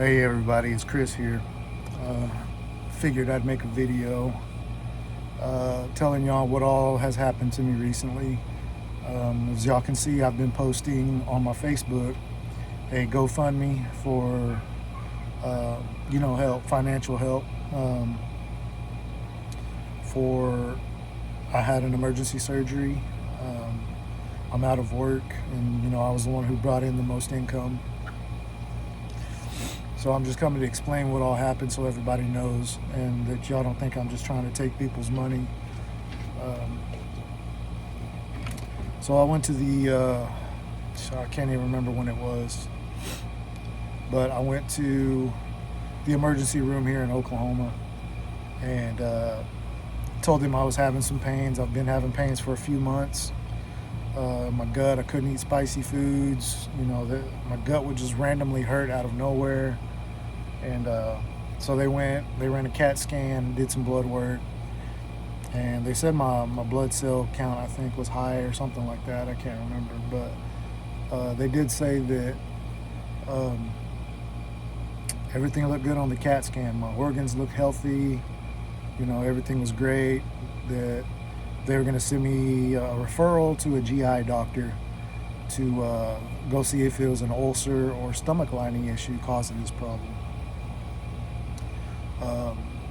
Hey everybody, it's Chris here. Figured I'd make a video telling y'all what all has happened to me recently. As y'all can see, I've been posting on my Facebook a GoFundMe for help, financial help. I had an emergency surgery. I'm out of work, and I was the one who brought in the most income. So I'm just coming to explain what all happened so everybody knows, and that y'all don't think I'm just trying to take people's money. So I went to I can't even remember when it was, but I went to the emergency room here in Oklahoma and told them I was having some pains. I've been having pains for a few months. My gut, I couldn't eat spicy foods. My gut would just randomly hurt out of nowhere. And so they ran a CAT scan, did some blood work, and they said my blood cell count, I think, was high or something like that. I can't remember, but they did say that everything looked good on the CAT scan. My organs looked healthy. Everything was great. That they were going to send me a referral to a GI doctor to go see if it was an ulcer or stomach lining issue causing this problem.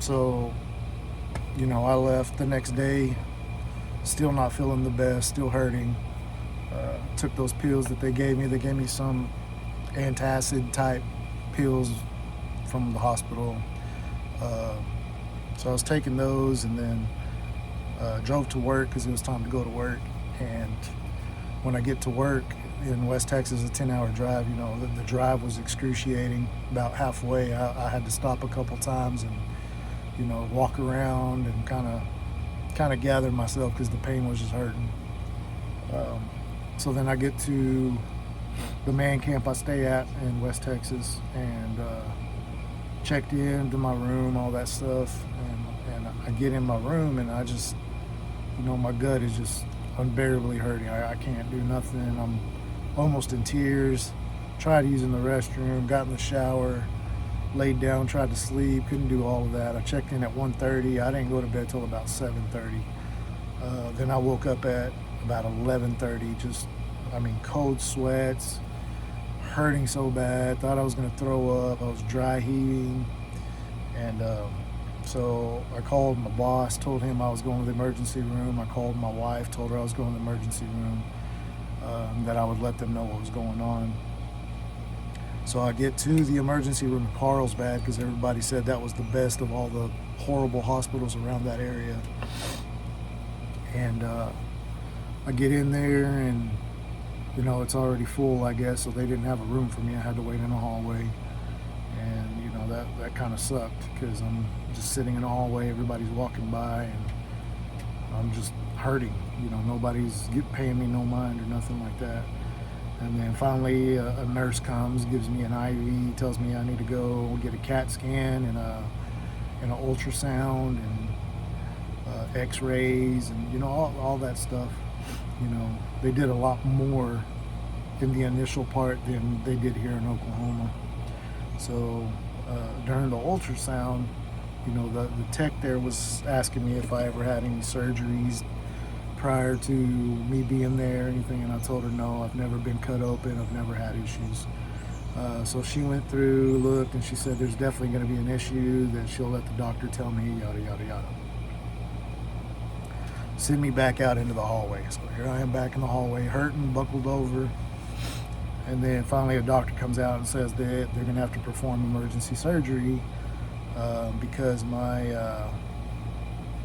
So I left the next day, still not feeling the best, still hurting. Took those pills that they gave me. They gave me some antacid type pills from the hospital. So I was taking those, and then drove to work because it was time to go to work. And when I get to work in West Texas, a 10-hour drive, the drive was excruciating. About halfway, I had to stop a couple times and walk around and kind of gather myself because the pain was just hurting. So then I get to the man camp I stay at in West Texas, and checked into my room, all that stuff, and I get in my room, and I just, my gut is just unbearably hurting. I can't do nothing. I'm almost in tears. Tried using the restroom, got in the shower, laid down, tried to sleep, couldn't do all of that. I checked in at 1:30. I didn't go to bed till about 7:30. Then I woke up at about 11:30, cold sweats, hurting so bad, thought I was gonna throw up. I was dry heaving, and so I called my boss, told him I was going to the emergency room. I called my wife, told her I was going to the emergency room, that I would let them know what was going on. So I get to the emergency room in Carlsbad because everybody said that was the best of all the horrible hospitals around that area. And I get in there, and it's already full, I guess, so they didn't have a room for me. I had to wait in the hallway, and that kind of sucked because I'm just sitting in the hallway, everybody's walking by, and I'm just hurting. Nobody's paying me no mind or nothing like that. And then finally a nurse comes, gives me an IV, tells me I need to go get a CAT scan and an ultrasound and x-rays and all that stuff. They did a lot more in the initial part than they did here in Oklahoma. So during the ultrasound, the tech there was asking me if I ever had any surgeries prior to me being there or anything, and I told her no, I've never been cut open, I've never had issues. So she went through, looked, and she said there's definitely going to be an issue, that she'll let the doctor tell me, yada yada yada. Send me back out into the hallway. So here I am back in the hallway, hurting, buckled over. And then finally a doctor comes out and says that they're going to have to perform emergency surgery because my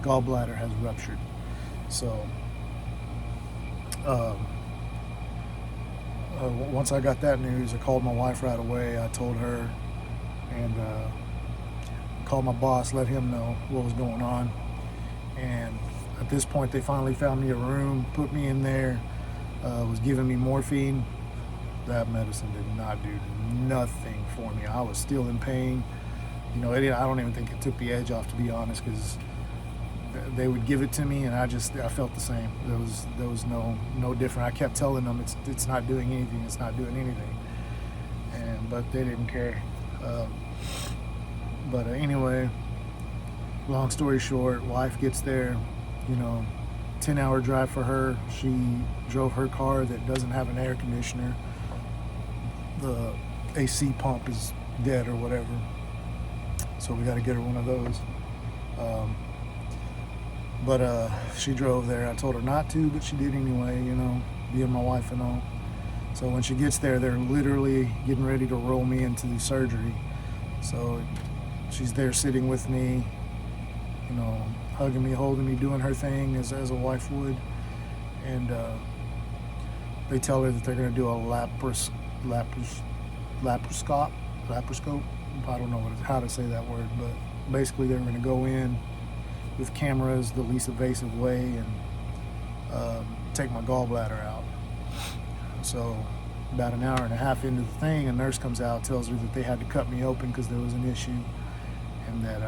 gallbladder has ruptured. So once I got that news, I called my wife right away. I told her, and called my boss, let him know what was going on. And at this point, they finally found me a room, put me in there, was giving me morphine. That medicine did not do nothing for me. I was still in pain. I don't even think it took the edge off, to be honest, because they would give it to me, and I felt the same. There was no different. I kept telling them it's not doing anything. It's not doing anything. But they didn't care. But anyway, long story short, wife gets there, 10-hour drive for her. She drove her car that doesn't have an air conditioner. The AC pump is dead or whatever. So we got to get her one of those. But she drove there. I told her not to, but she did anyway, being my wife and all. So when she gets there, they're literally getting ready to roll me into the surgery. So she's there sitting with me, hugging me, holding me, doing her thing as a wife would. And they tell her that they're going to do a laparoscope. I don't know how to say that word, but basically they're going to go in with cameras the least invasive way and take my gallbladder out. So about an hour and a half into the thing, a nurse comes out, tells her that they had to cut me open because there was an issue, and that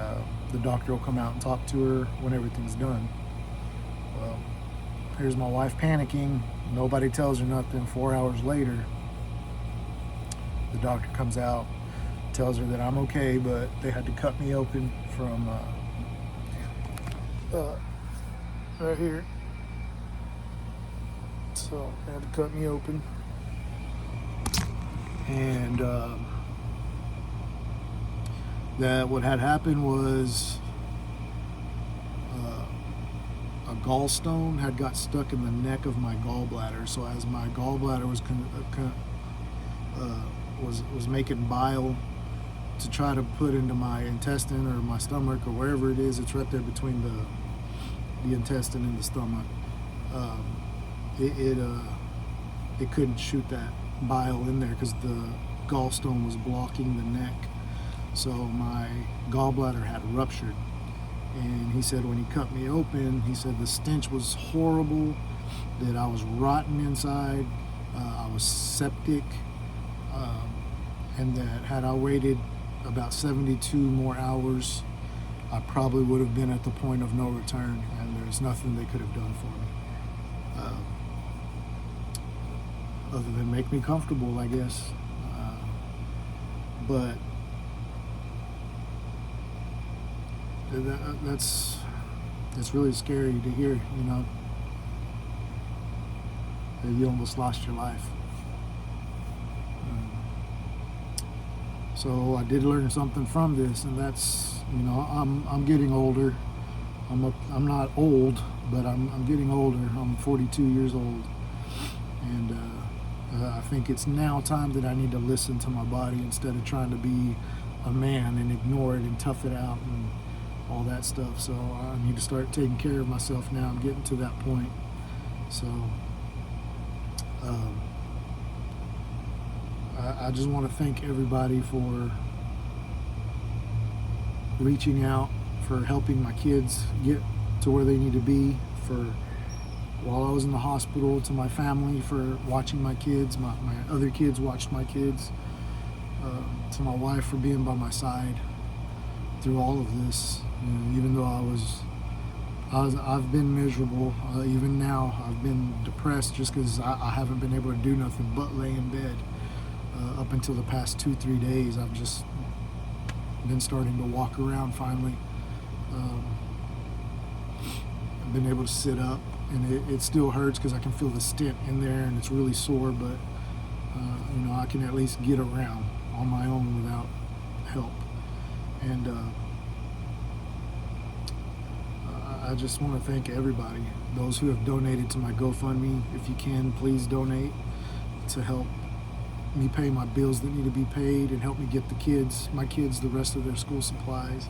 the doctor will come out and talk to her when everything's done. Well, here's my wife panicking. Nobody tells her nothing. 4 hours later, the doctor comes out, tells her that I'm okay, but they had to cut me open from right here. So they had to cut me open. And that what had happened was a gallstone had got stuck in the neck of my gallbladder. So as my gallbladder was making bile to try to put into my intestine or my stomach or wherever it is, it's right there between the intestine and the stomach. It couldn't shoot that bile in there because the gallstone was blocking the neck. So my gallbladder had ruptured. And he said when he cut me open, he said the stench was horrible, that I was rotten inside, I was septic, and that had I waited about 72 more hours, I probably would have been at the point of no return, and there's nothing they could have done for me. Other than make me comfortable, I guess. But that's really scary to hear, that you almost lost your life. So I did learn something from this, and that's, I'm getting older. I'm not old, but I'm getting older. I'm 42 years old, and I think it's now time that I need to listen to my body instead of trying to be a man and ignore it and tough it out and all that stuff. So I need to start taking care of myself now. I'm getting to that point. So I just want to thank everybody for reaching out, for helping my kids get to where they need to be, for while I was in the hospital, to my family for watching my kids, my other kids watched my kids, to my wife for being by my side through all of this. Even though I've been miserable, even now I've been depressed just because I haven't been able to do nothing but lay in bed. Up until the past 2-3 days, I've just been starting to walk around finally. I've been able to sit up, and it still hurts because I can feel the stent in there and it's really sore, but I can at least get around on my own without help. And I just want to thank everybody, those who have donated to my GoFundMe. If you can, please donate to help me pay my bills that need to be paid and help me get my kids the rest of their school supplies,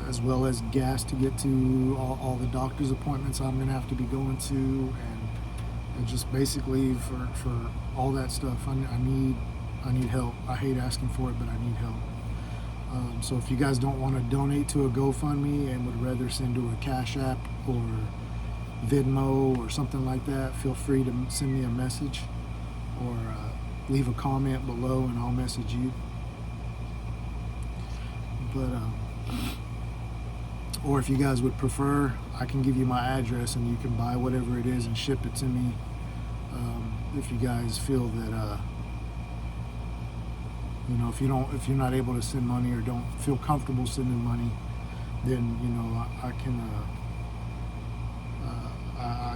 as well as gas to get to all the doctor's appointments I'm going to have to be going to, and just basically for all that stuff. I need help. I hate asking for it, but I need help. So if you guys don't want to donate to a GoFundMe and would rather send to a Cashapp or Venmo or something like that, feel free to send me a message or leave a comment below and I'll message you. But or if you guys would prefer, I can give you my address and you can buy whatever it is and ship it to me. If you guys feel that You know, if you're not able to send money or don't feel comfortable sending money, then you know I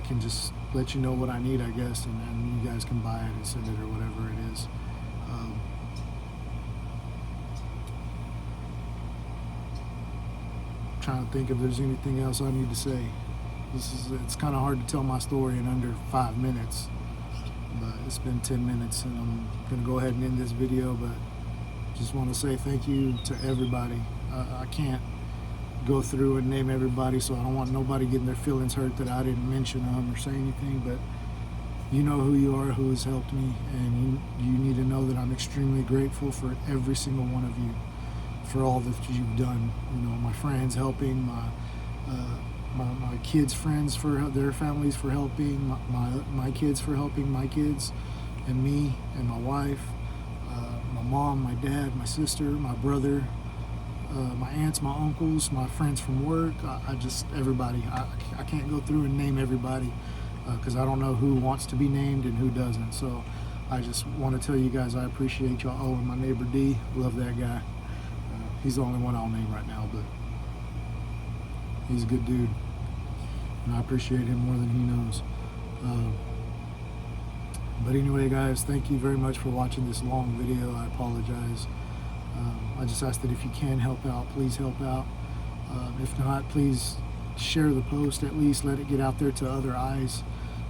can just let you know what I need, I guess, and you guys can buy it and send it or whatever it is. Trying to think if there's anything else I need to say. It's kind of hard to tell my story in under 5 minutes, but it's been 10 minutes and I'm gonna go ahead and end this video. But just want to say thank you to everybody. I can't go through and name everybody, so I don't want nobody getting their feelings hurt that I didn't mention them or say anything, but you know who you are, who has helped me, and you need to know that I'm extremely grateful for every single one of you, for all that you've done. You know, my friends helping, my kids' friends for their families for helping, my kids for helping my kids, and me and my wife, my mom, my dad, my sister, my brother, my aunts, my uncles, my friends from work. Everybody. I can't go through and name everybody because I don't know who wants to be named and who doesn't. So I just want to tell you guys I appreciate y'all. Oh, and my neighbor D, love that guy. He's the only one I'll name right now, but he's a good dude, and I appreciate him more than he knows. But anyway, guys, thank you very much for watching this long video. I apologize. I just ask that if you can help out, please help out. If not, please share the post. At least let it get out there to other eyes.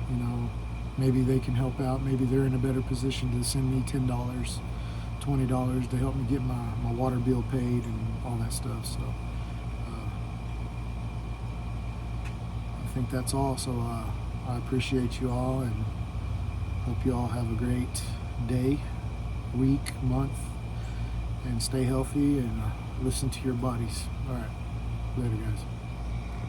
You know, maybe they can help out. Maybe they're in a better position to send me $10, $20 to help me get my water bill paid and all that stuff. So I think that's all. So I appreciate you all and hope you all have a great day, week, month, and stay healthy and listen to your bodies. All right, later, guys.